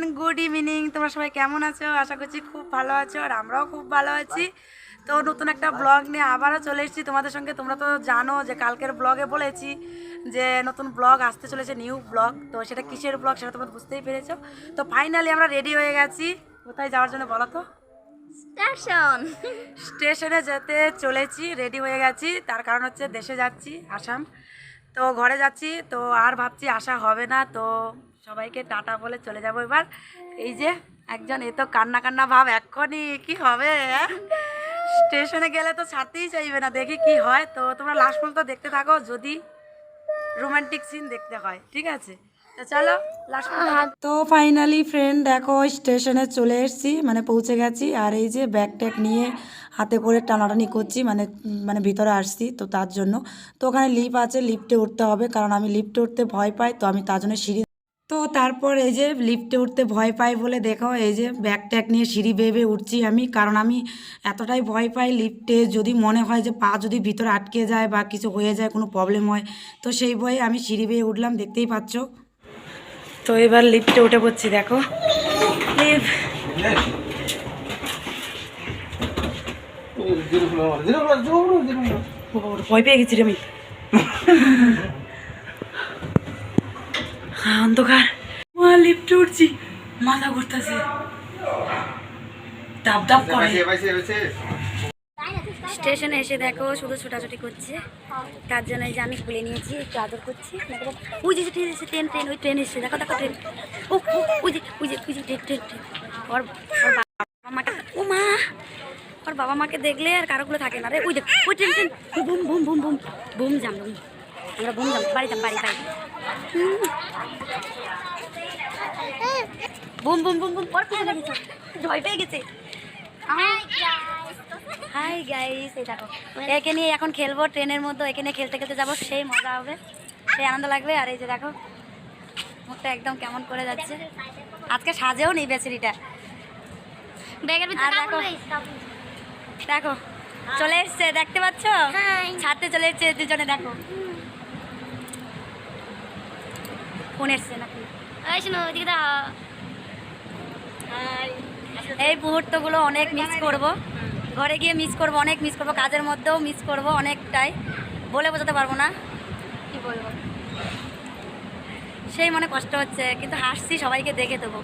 Everyone, good evening. তোমরা সবাই কেমন আছো? আশা করছি খুব ভালো আছো, আর আমরাও খুব ভালো আছি। তো নতুন একটা ব্লগ নিয়ে আবারও চলে এসেছি তোমাদের সঙ্গে। তোমরা তো জানো যে কালকের ব্লগে বলেছি যে নতুন ব্লগ আসতে চলেছে, নিউ ব্লগ। তো সেটা কিসের ব্লগ সেটা তোমরা বুঝতেই পেরেছো। তো ফাইনালি আমরা রেডি হয়ে গেছি। কোথায় যাওয়ার জন্য বলো তো? স্টেশনে যেতে চলেছি, রেডি হয়ে গেছি। তার কারণ হচ্ছে দেশে যাচ্ছি, আসাম। তো ঘরে যাচ্ছি, তো আর ভাবছি আসা হবে না। তো সবাইকে টাটা বলে চলে যাব এবার। এই যে একজন, এ তো কান্না কান্না ভাব এক্ষুনি। কি হবে? স্টেশনে গেলে তো ছাড়তেই চাইবে না, দেখি কি হয়। তো তোমরা লাস্ট পর্যন্ত দেখতে থাকো, যদি রোমান্টিক সিন দেখতে হয়, ঠিক আছে? তো চলো লাস্ট। তো ফাইনালি ফ্রেন্ড দেখো, স্টেশনে চলে এসেছি, মানে পৌঁছে গেছি। আর এই যে ব্যাগ ট্যাগ নিয়ে হাতে করে টানাটানি করছি, মানে মানে ভিতরে আসছি তো তার জন্য। তো ওখানে লিফট আছে, লিফটে উঠতে হবে, কারণ আমি লিফটে উঠতে ভয় পাই। তো আমি তার জন্য সিঁড়ি, তো তারপর এই যে লিফটে উঠতে ভয় পাই বলে দেখো এই যে ব্যাগ ট্যাগ নিয়ে সিঁড়ি বেয়ে বেয়ে উঠছি আমি। কারণ আমি এতটাই ভয় পাই লিফটে, যদি মনে হয় যে পা যদি ভিতরে আটকে যায় বা কিছু হয়ে যায়, কোনো প্রবলেম হয়, তো সেই ভয়ে আমি সিঁড়ি বেয়ে উঠলাম, দেখতেই পাচ্ছ। তো এবার লিফটে উঠে পড়ছি, দেখো ভয় পেয়ে গেছি রে আমি। অন্ধকার, লিফটে উঠছি, মাথা ঘুরতেছে, ডাব ডাব করে। স্টেশনে এসে দেখো শুধু ছোটাছুটি করছে, তার জন্য যে আমি খুলে নিয়েছি, একটু আদর করছি। ওই যে ট্রেন এসে, ট্রেন ট্রেন ওই ট্রেন এসছে, দেখো দেখো ট্রেন। ও ওই যে ওই যে ওই যে ট্রেন ট্রেন ট্রেন। ওর বাবা মাকে, ও মা, ওর বাবা মাকে দেখলে আর কারোগুলো থাকে না রে। ওই দেখ ওই ট্রেন ট্রেন, বুম বুম বুম বুম বুম যাম বুম। আমরা বুম যাম, বাড়ি যাম, বাড়ি বাড়ি। বুম বুম বুম বুম। ওর পিছনে গেছে, ভয় পেয়ে গেছে। হাই গাইস, এই দেখো একে নিয়ে এখন খেলবো ট্রেনের মধ্যে। এখানে খেলতে খেলতে যাবো, সেই মজা হবে, সেই আনন্দ লাগবে। আর এই যে দেখো মুখটা একদম কেমন করে যাচ্ছে, আজকে সাজেও নেই বেচারিটা। আর দেখো দেখো চলে এসছে, দেখতে পাচ্ছ? ছাড়তে চলে এসছে দুজনে, দেখো ফোন এসছে নাকি। এই মুহূর্তগুলো অনেক মিস করব, ঘরে গিয়ে মিস করব, অনেক মিস করব, কাজের মধ্যেও মিস করব অনেকটাই, বলে বোঝাতে পারবো না। কি বলবো, সেই মনে কষ্ট হচ্ছে, কিন্তু হাসছি, সবাইকে দেখে দেবো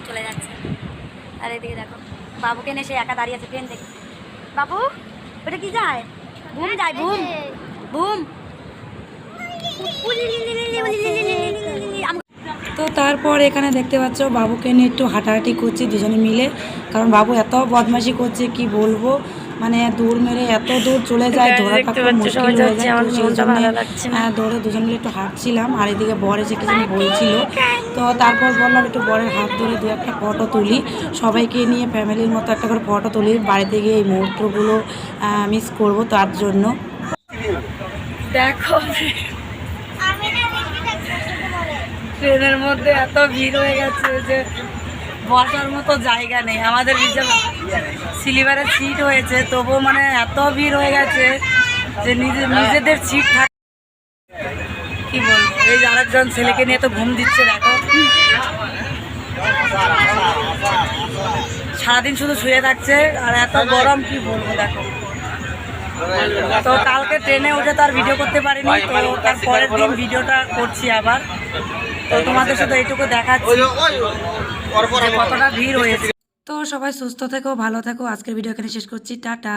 চলে যাচ্ছে। আর এদিকে দেখো বাবুকে নিয়ে সে একা দাঁড়িয়ে আছে ট্রেন দেখে। বাবু ওটা কি যায়? বুম যায়, বুম বুম। তো তারপর এখানে দেখতে পাচ্ছ বাবুকে নিয়ে একটু হাঁটাহাঁটি করছি দুজনে মিলে, কারণ বাবু এত বদমাশি করছে কি বলবো, মানে দৌড় মেরে এত দূর চলে যায়, ধরাটা খুব মুশকিল হয়ে যায়। তো সেই জন্য দৌড়ে দুজন মিলে একটু হাঁটছিলাম। আর এদিকে বর এসে কিছু বলছিল, তো তারপর বললাম একটু বরের হাত ধরে দু একটা ফটো তুলি, সবাইকে নিয়ে ফ্যামিলির মতো একটা করে ফটো তুলি, বাড়িতে গিয়ে এই মুহূর্তগুলো মিস করবো তার জন্য। দেখো ট্রেনের মধ্যে এত ভিড় হয়ে গেছে যে বসার মতো জায়গা নেই। আমাদের স্লিপারের সিট হয়েছে, তবুও মানে এত ভিড় হয়ে গেছে যে নিজেদের সিট থাকে। কি বলবো, এই যে আরেকজন ছেলেকে নিয়ে তো ঘুম দিচ্ছে, দেখো সারাদিন শুধু শুয়ে থাকছে, আর এত গরম কি বলবো দেখো। তো কালকে ট্রেনে উঠে তো আর ভিডিও করতে পারিনি, তো তার পরের দিন ভিডিওটা করছি আবার। তো তোমাদের সাথে এইটুকু দেখাচ্ছি কতটা ভিড় হয়েছে। তো সবাই সুস্থ থেকো, ভালো থেকো। আজকের ভিডিও এখানে শেষ করছি, টাটা।